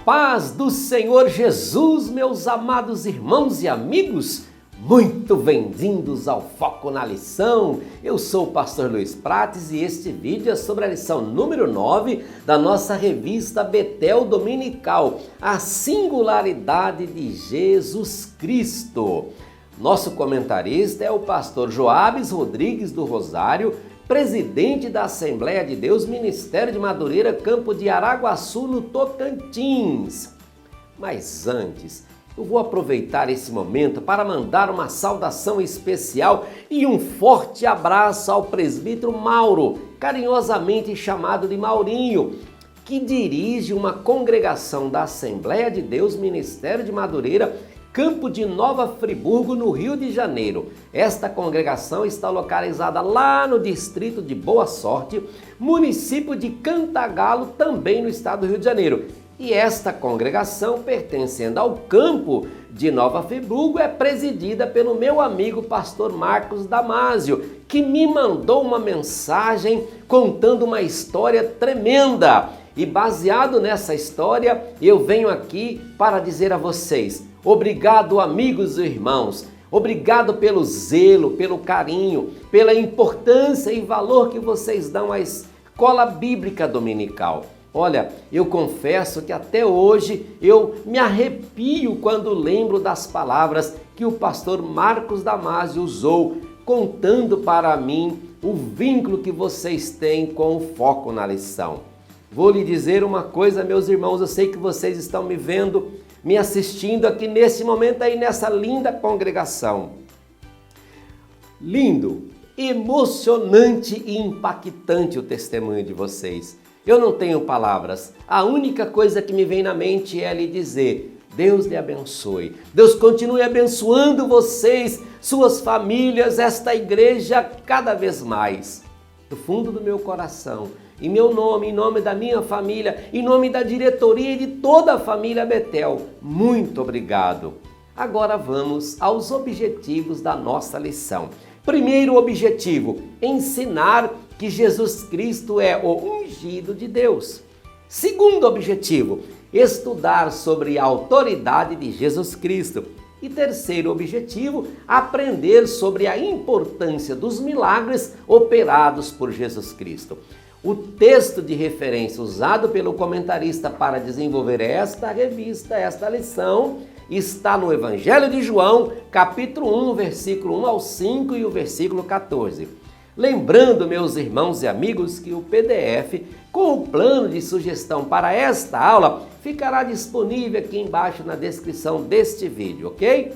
paz do Senhor Jesus, meus amados irmãos e amigos, muito bem-vindos ao Foco na Lição. Eu sou o pastor Luiz Prates e este vídeo é sobre a lição número 9 da nossa revista Betel Dominical, a singularidade de Jesus Cristo. Nosso comentarista é o pastor Joabes Rodrigues do Rosário, presidente da Assembleia de Deus, Ministério de Madureira, Campo de Araguaçu, no Tocantins. Mas antes, eu vou aproveitar esse momento para mandar uma saudação especial e um forte abraço ao presbítero Mauro, carinhosamente chamado de Maurinho, que dirige uma congregação da Assembleia de Deus, Ministério de Madureira, Campo de Nova Friburgo, no Rio de Janeiro. Esta congregação está localizada lá no distrito de Boa Sorte, município de Cantagalo, também no estado do Rio de Janeiro. E esta congregação, pertencendo ao Campo de Nova Friburgo, é presidida pelo meu amigo pastor Marcos Damásio, que me mandou uma mensagem contando uma história tremenda. E baseado nessa história, eu venho aqui para dizer a vocês: obrigado, amigos e irmãos, obrigado pelo zelo, pelo carinho, pela importância e valor que vocês dão à Escola Bíblica Dominical. Olha, eu confesso que até hoje eu me arrepio quando lembro das palavras que o pastor Marcos Damásio usou, contando para mim o vínculo que vocês têm com o Foco na Lição. Vou lhe dizer uma coisa, meus irmãos, eu sei que vocês estão me vendo, me assistindo aqui nesse momento aí nessa linda congregação. Lindo, emocionante e impactante o testemunho de vocês. Eu não tenho palavras. A única coisa que me vem na mente é lhe dizer: Deus lhe abençoe. Deus continue abençoando vocês, suas famílias, esta igreja cada vez mais. Do fundo do meu coração, em meu nome, em nome da minha família, em nome da diretoria e de toda a família Betel, muito obrigado. Agora vamos aos objetivos da nossa lição. Primeiro objetivo: ensinar que Jesus Cristo é o ungido de Deus. Segundo objetivo: estudar sobre a autoridade de Jesus Cristo. E terceiro objetivo: aprender sobre a importância dos milagres operados por Jesus Cristo. O texto de referência usado pelo comentarista para desenvolver esta revista, esta lição, está no Evangelho de João, capítulo 1, versículo 1 ao 5 e o versículo 14. Lembrando, meus irmãos e amigos, que o PDF com o plano de sugestão para esta aula ficará disponível aqui embaixo na descrição deste vídeo, ok?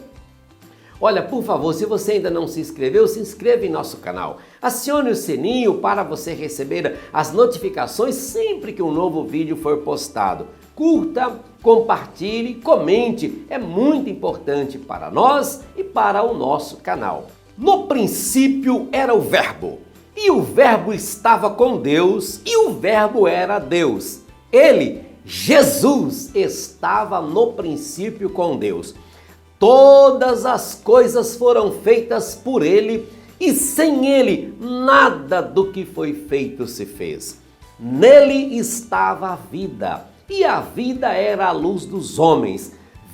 Olha, por favor, se você ainda não se inscreveu, se inscreva em nosso canal. Acione o sininho para você receber as notificações sempre que um novo vídeo for postado. Curta, compartilhe, comente, é muito importante para nós e para o nosso canal. No princípio era o Verbo, e o Verbo estava com Deus, e o Verbo era Deus. Ele, Jesus, estava no princípio com Deus. Todas as coisas foram feitas por ele, e sem ele nada do que foi feito se fez. Nele estava a vida, e a vida era a luz dos homens.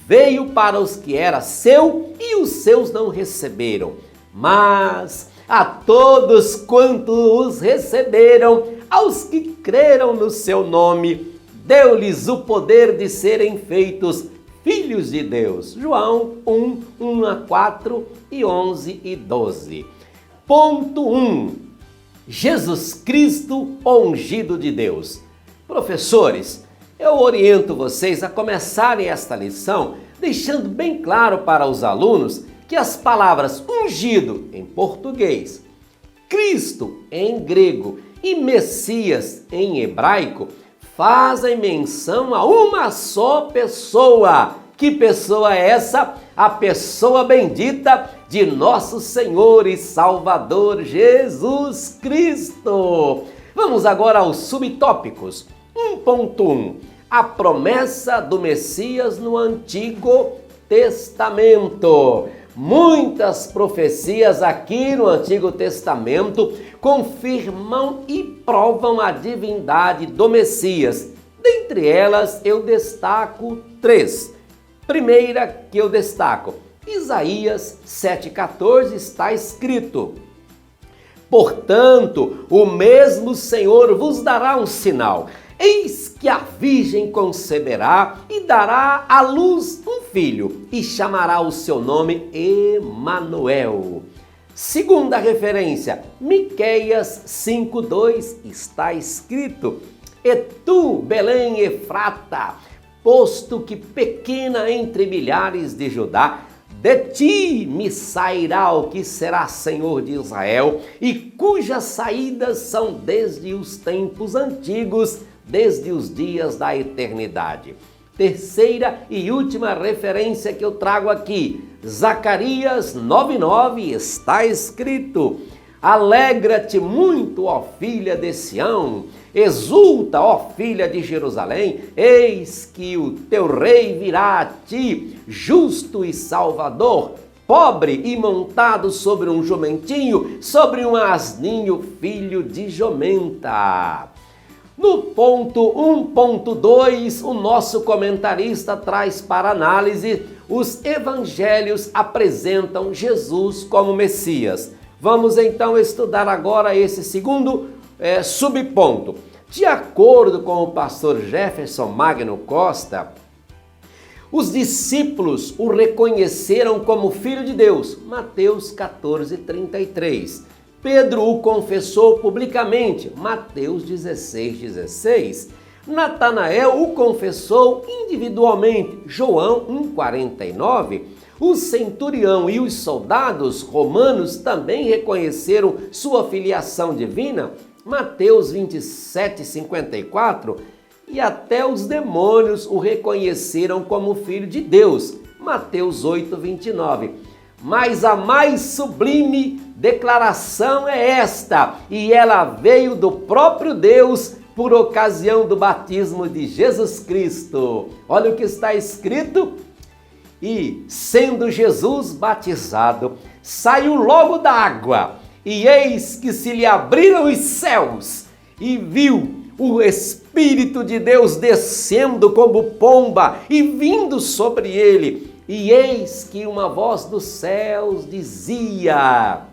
Veio para os que era seu, e os seus não receberam. Mas a todos quantos os receberam, aos que creram no seu nome, deu-lhes o poder de serem feitos filhos de Deus. João 1, 1 a 4 e 11 e 12. Ponto 1. Jesus Cristo, ungido de Deus. Professores, eu oriento vocês a começarem esta lição deixando bem claro para os alunos que as palavras ungido em português, Cristo em grego e Messias em hebraico fazem menção a uma só pessoa. Que pessoa é essa? A pessoa bendita de nosso Senhor e Salvador Jesus Cristo. Vamos agora aos subtópicos. 1.1. A promessa do Messias no Antigo Testamento. Muitas profecias aqui no Antigo Testamento confirmam e provam a divindade do Messias. Dentre elas, eu destaco 3. Primeira que eu destaco, Isaías 7,14 está escrito: portanto, o mesmo Senhor vos dará um sinal. Eis que a virgem conceberá e dará à luz um filho, e chamará o seu nome Emanuel. Segunda referência, Miqueias 5,2 está escrito: e tu, Belém Efrata, posto que pequena entre milhares de Judá, de ti me sairá o que será Senhor de Israel, e cujas saídas são desde os tempos antigos, desde os dias da eternidade. Terceira e última referência que eu trago aqui, Zacarias 9,9 está escrito: alegra-te muito, ó filha de Sião, exulta, ó filha de Jerusalém, eis que o teu rei virá a ti, justo e salvador, pobre e montado sobre um jumentinho, sobre um asninho, filho de jumenta. No ponto 1.2, o nosso comentarista traz para análise: os evangelhos apresentam Jesus como Messias. Vamos então estudar agora esse segundo subponto. De acordo com o pastor Jefferson Magno Costa, os discípulos o reconheceram como Filho de Deus, Mateus 14,33. Pedro o confessou publicamente, Mateus 16,16. Natanael o confessou individualmente, João 1,49. O centurião e os soldados romanos também reconheceram sua filiação divina, Mateus 27,54. E até os demônios o reconheceram como Filho de Deus, Mateus 8,29. Mas a mais sublime declaração é esta, e ela veio do próprio Deus por ocasião do batismo de Jesus Cristo. Olha o que está escrito: e sendo Jesus batizado, saiu logo da água, e eis que se lhe abriram os céus, e viu o Espírito de Deus descendo como pomba e vindo sobre ele. E eis que uma voz dos céus dizia: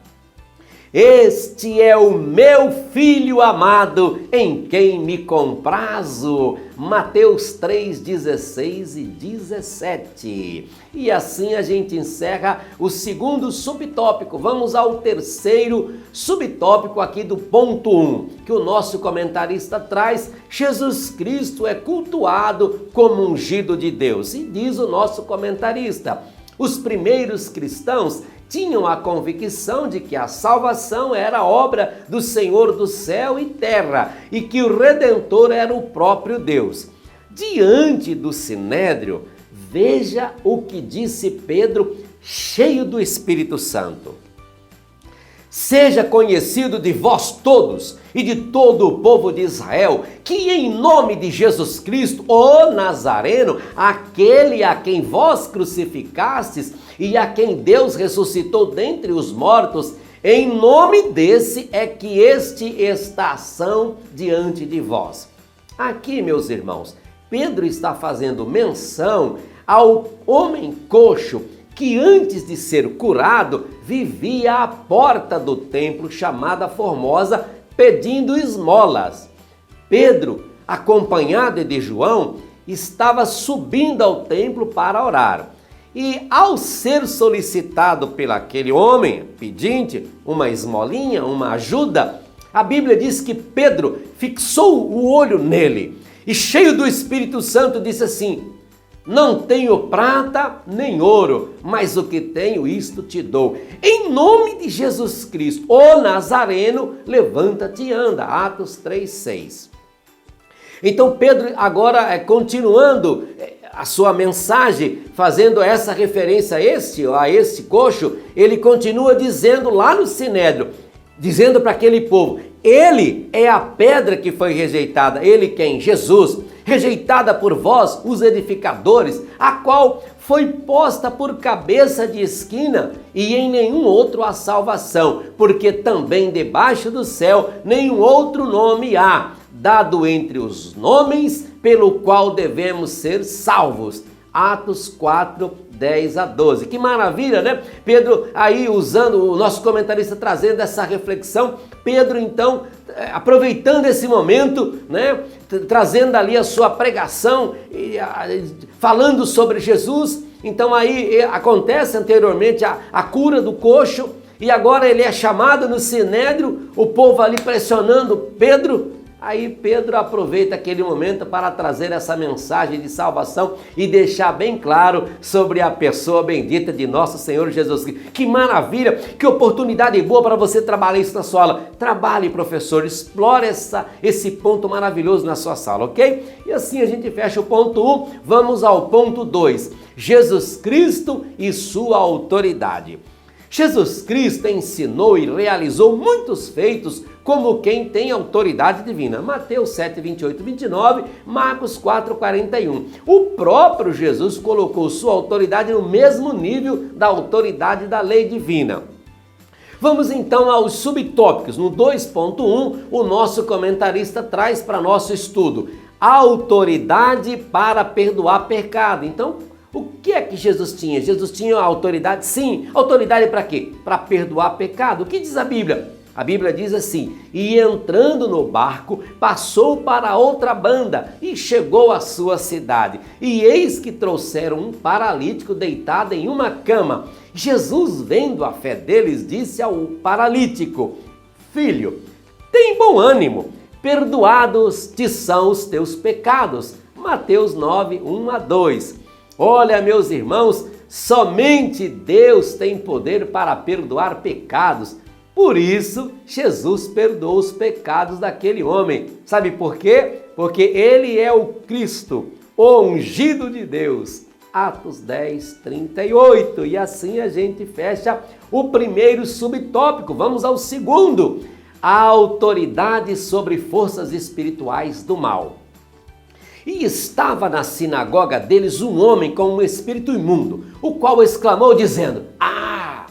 este é o meu Filho amado, em quem me comprazo. Mateus 3,16 e 17. E assim a gente encerra o segundo subtópico. Vamos ao terceiro subtópico aqui do ponto 1, que o nosso comentarista traz: Jesus Cristo é cultuado como ungido de Deus. E diz o nosso comentarista: os primeiros cristãos tinham a convicção de que a salvação era obra do Senhor do céu e terra e que o Redentor era o próprio Deus. Diante do Sinédrio, veja o que disse Pedro, cheio do Espírito Santo: seja conhecido de vós todos e de todo o povo de Israel, que em nome de Jesus Cristo, o Nazareno, aquele a quem vós crucificastes e a quem Deus ressuscitou dentre os mortos, em nome desse é que este está ação diante de vós. Aqui, meus irmãos, Pedro está fazendo menção ao homem coxo que antes de ser curado vivia à porta do templo chamada Formosa pedindo esmolas. Pedro, acompanhado de João, estava subindo ao templo para orar. E ao ser solicitado pelaquele homem pedinte uma esmolinha, uma ajuda, a Bíblia diz que Pedro fixou o olho nele e, cheio do Espírito Santo, disse assim: não tenho prata nem ouro, mas o que tenho isto te dou. Em nome de Jesus Cristo, o Nazareno, levanta-te e anda. Atos 3,6. Então Pedro agora, continuando a sua mensagem, fazendo essa referência a este coxo, ele continua dizendo lá no Sinédrio, dizendo para aquele povo: ele é a pedra que foi rejeitada. Ele quem? Jesus. Rejeitada por vós, os edificadores, a qual foi posta por cabeça de esquina, e em nenhum outro há salvação, porque também debaixo do céu nenhum outro nome há, dado entre os homens pelo qual devemos ser salvos. Atos 4, 10 a 12. Que maravilha, né? Pedro aí usando, o nosso comentarista trazendo essa reflexão. Pedro então, aproveitando esse momento, né? Trazendo ali a sua pregação, falando sobre Jesus. Então aí acontece anteriormente a cura do coxo. E agora ele é chamado no Sinédrio, o povo ali pressionando Pedro. Aí Pedro aproveita aquele momento para trazer essa mensagem de salvação e deixar bem claro sobre a pessoa bendita de nosso Senhor Jesus Cristo. Que maravilha, que oportunidade boa para você trabalhar isso na sua aula. Trabalhe, professor, explore esse ponto maravilhoso na sua sala, ok? E assim a gente fecha o ponto 1, vamos ao ponto 2. Jesus Cristo e sua autoridade. Jesus Cristo ensinou e realizou muitos feitos como quem tem autoridade divina. Mateus 7, 28 e 29, Marcos 4, 41. O próprio Jesus colocou sua autoridade no mesmo nível da autoridade da lei divina. Vamos então aos subtópicos. No 2.1, o nosso comentarista traz para nosso estudo autoridade para perdoar pecado. Então, o que é que Jesus tinha? Jesus tinha autoridade? Sim. Autoridade para quê? Para perdoar pecado. O que diz a Bíblia? A Bíblia diz assim: e entrando no barco, passou para outra banda e chegou à sua cidade. E eis que trouxeram um paralítico deitado em uma cama. Jesus, vendo a fé deles, disse ao paralítico: filho, tem bom ânimo, perdoados te são os teus pecados. Mateus 9, 1 a 2. Olha, meus irmãos, somente Deus tem poder para perdoar pecados. Por isso, Jesus perdoou os pecados daquele homem. Sabe por quê? Porque ele é o Cristo, o ungido de Deus. Atos 10, 38. E assim a gente fecha o primeiro subtópico. Vamos ao segundo. A autoridade sobre forças espirituais do mal. E estava na sinagoga deles um homem com um espírito imundo, o qual exclamou dizendo: ah,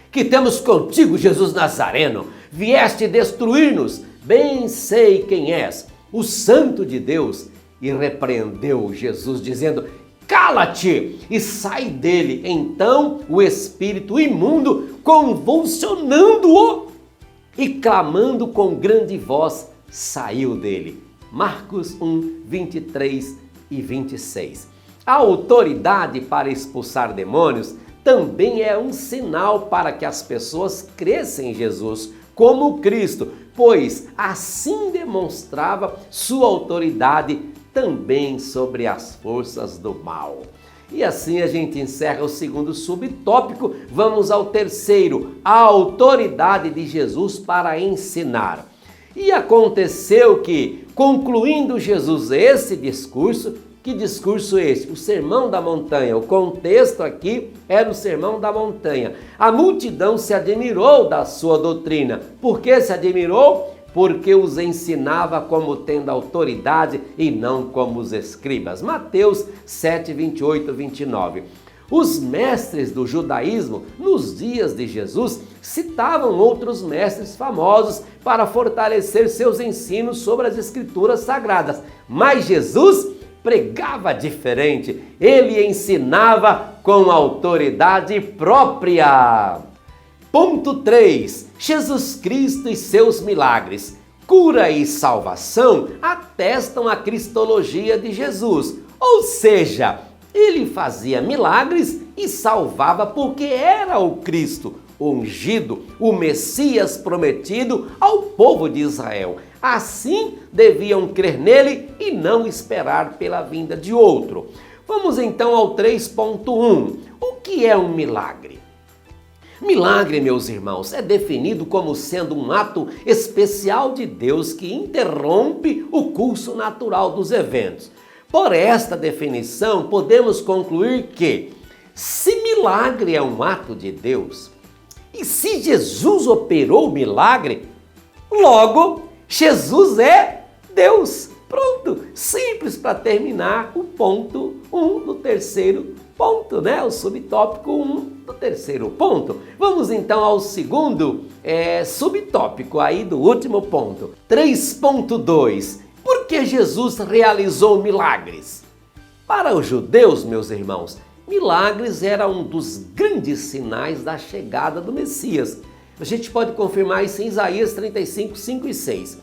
que temos contigo, Jesus Nazareno? Vieste destruir-nos? Bem sei quem és, o Santo de Deus. E repreendeu Jesus dizendo: cala-te e sai dele. Então o espírito imundo, convulsionando-o e clamando com grande voz, saiu dele. Marcos 1, 23 e 26. A autoridade para expulsar demônios também é um sinal para que as pessoas cresçam em Jesus como Cristo, pois assim demonstrava sua autoridade também sobre as forças do mal. E assim a gente encerra o segundo subtópico. Vamos ao terceiro, a autoridade de Jesus para ensinar. E aconteceu que, concluindo Jesus esse discurso, que discurso esse? O Sermão da Montanha. O contexto aqui era o Sermão da Montanha. A multidão se admirou da sua doutrina. Por que se admirou? Porque os ensinava como tendo autoridade e não como os escribas. Mateus 7, 28 e 29. Os mestres do judaísmo, nos dias de Jesus, citavam outros mestres famosos para fortalecer seus ensinos sobre as escrituras sagradas. Mas Jesus pregava diferente. Ele ensinava com autoridade própria. Ponto 3. Jesus Cristo e seus milagres. Cura e salvação atestam a cristologia de Jesus. Ou seja, ele fazia milagres e salvava porque era o Cristo, o ungido, o Messias prometido ao povo de Israel. Assim, deviam crer nele e não esperar pela vinda de outro. Vamos então ao 3.1. O que é um milagre? Milagre, meus irmãos, é definido como sendo um ato especial de Deus que interrompe o curso natural dos eventos. Por esta definição, podemos concluir que, se milagre é um ato de Deus, e se Jesus operou o milagre, logo, Jesus é Deus. Pronto, simples para terminar o ponto 1 do terceiro ponto, né? O subtópico 1 do terceiro ponto. Vamos então ao segundo subtópico aí do último ponto. 3.2. Por que Jesus realizou milagres? Para os judeus, meus irmãos, milagres era um dos grandes sinais da chegada do Messias. A gente pode confirmar isso em Isaías 35, 5 e 6.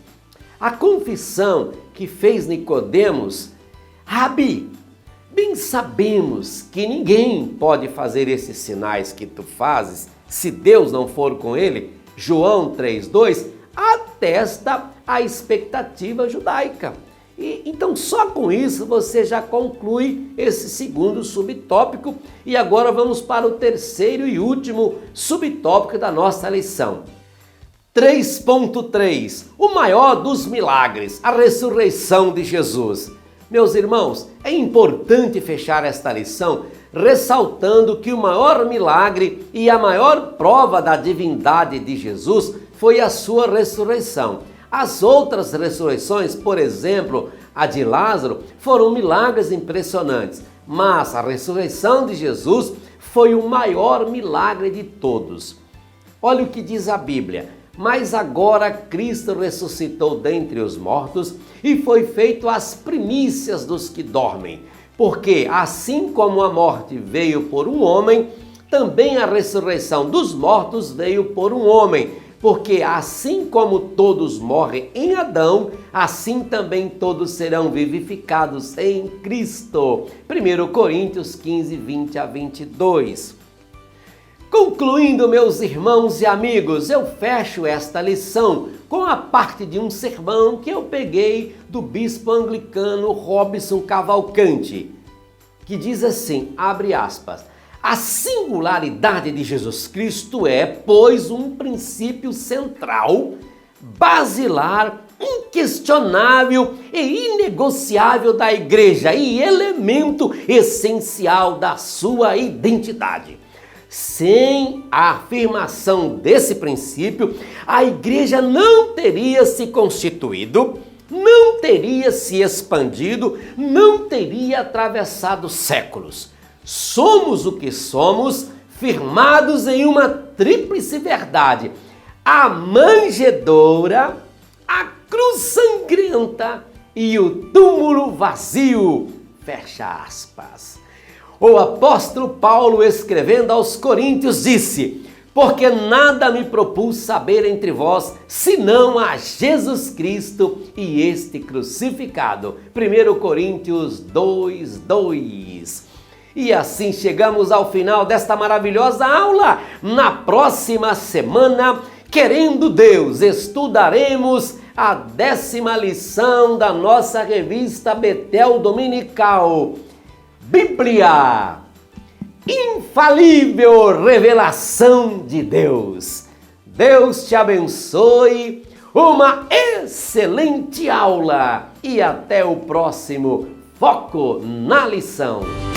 A confissão que fez Nicodemos: Rabi, bem sabemos que ninguém pode fazer esses sinais que tu fazes se Deus não for com ele. João 3,2 atesta a expectativa judaica. E então só com isso você já conclui esse segundo subtópico. E agora vamos para o terceiro e último subtópico da nossa lição. 3.3, o maior dos milagres, a ressurreição de Jesus. Meus irmãos, é importante fechar esta lição ressaltando que o maior milagre e a maior prova da divindade de Jesus foi a sua ressurreição. As outras ressurreições, por exemplo, a de Lázaro, foram milagres impressionantes, mas a ressurreição de Jesus foi o maior milagre de todos. Olha o que diz a Bíblia: mas agora Cristo ressuscitou dentre os mortos e foi feito as primícias dos que dormem. Porque assim como a morte veio por um homem, também a ressurreição dos mortos veio por um homem. Porque assim como todos morrem em Adão, assim também todos serão vivificados em Cristo. 1 Coríntios 15, 20 a 22. Concluindo, meus irmãos e amigos, eu fecho esta lição com a parte de um sermão que eu peguei do bispo anglicano Robson Cavalcante, que diz assim, abre aspas: a singularidade de Jesus Cristo é, pois, um princípio central, basilar, inquestionável e inegociável da igreja e elemento essencial da sua identidade. Sem a afirmação desse princípio, a igreja não teria se constituído, não teria se expandido, não teria atravessado séculos. Somos o que somos, firmados em uma tríplice verdade: a manjedoura, a cruz sangrenta e o túmulo vazio. Fecha aspas. O apóstolo Paulo, escrevendo aos Coríntios, disse: porque nada me propus saber entre vós, senão a Jesus Cristo e este crucificado. 1 Coríntios 2:2. E assim chegamos ao final desta maravilhosa aula. Na próxima semana, querendo Deus, estudaremos a 10ª lição da nossa revista Betel Dominical. Bíblia, infalível revelação de Deus. Deus te abençoe, uma excelente aula e até o próximo Foco na Lição.